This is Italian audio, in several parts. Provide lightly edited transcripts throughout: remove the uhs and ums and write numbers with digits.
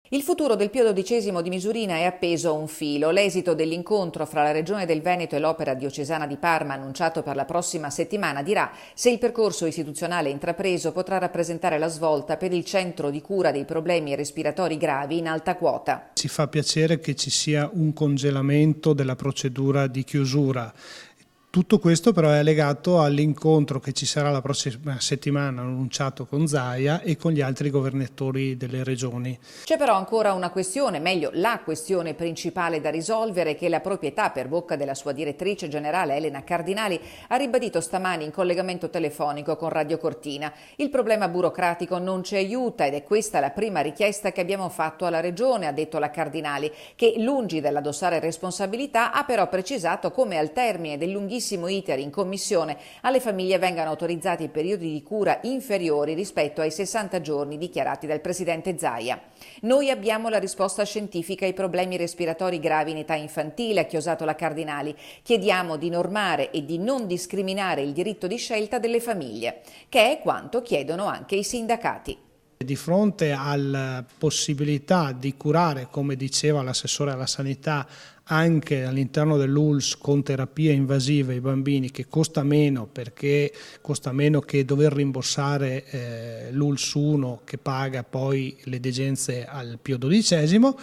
Il futuro del Pio XII di Misurina è appeso a un filo. L'esito dell'incontro fra la Regione del Veneto e l'Opera Diocesana di Parma, annunciato per la prossima settimana, dirà se il percorso istituzionale intrapreso potrà rappresentare la svolta per il centro di cura dei problemi respiratori gravi in alta quota. Ci fa piacere che ci sia un congelamento della procedura di chiusura. Tutto questo però è legato all'incontro che ci sarà la prossima settimana annunciato con Zaia e con gli altri governatori delle regioni. C'è però ancora una questione, meglio la questione principale da risolvere, che la proprietà, per bocca della sua direttrice generale Elena Cardinali, ha ribadito stamani in collegamento telefonico con Radio Cortina. Il problema burocratico non ci aiuta ed è questa la prima richiesta che abbiamo fatto alla Regione, ha detto la Cardinali, che lungi dall'addossare responsabilità ha però precisato come al termine del lunghissimo iter in commissione alle famiglie vengano autorizzati periodi di cura inferiori rispetto ai 60 giorni dichiarati dal presidente Zaia. Noi abbiamo la risposta scientifica ai problemi respiratori gravi in età infantile, ha chiosato la Cardinali. Chiediamo di normare e di non discriminare il diritto di scelta delle famiglie, che è quanto chiedono anche i sindacati. Di fronte alla possibilità di curare, come diceva l'assessore alla sanità, anche all'interno dell'ULSS con terapie invasive i bambini, che costa meno perché costa meno che dover rimborsare l'ULSS 1 che paga poi le degenze al Pio XII,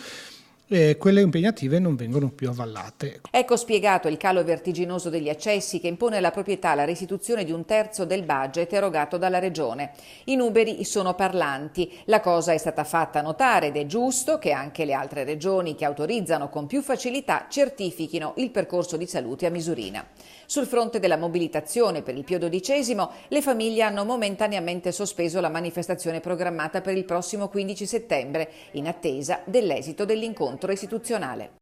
quelle impegnative non vengono più avvallate. Ecco spiegato il calo vertiginoso degli accessi che impone alla proprietà la restituzione di un terzo del budget erogato dalla Regione. I numeri sono parlanti, la cosa è stata fatta notare ed è giusto che anche le altre regioni che autorizzano con più facilità certifichino il percorso di salute a Misurina. Sul fronte della mobilitazione per il Pio XII, le famiglie hanno momentaneamente sospeso la manifestazione programmata per il prossimo 15 settembre, in attesa dell'esito dell'incontro istituzionale.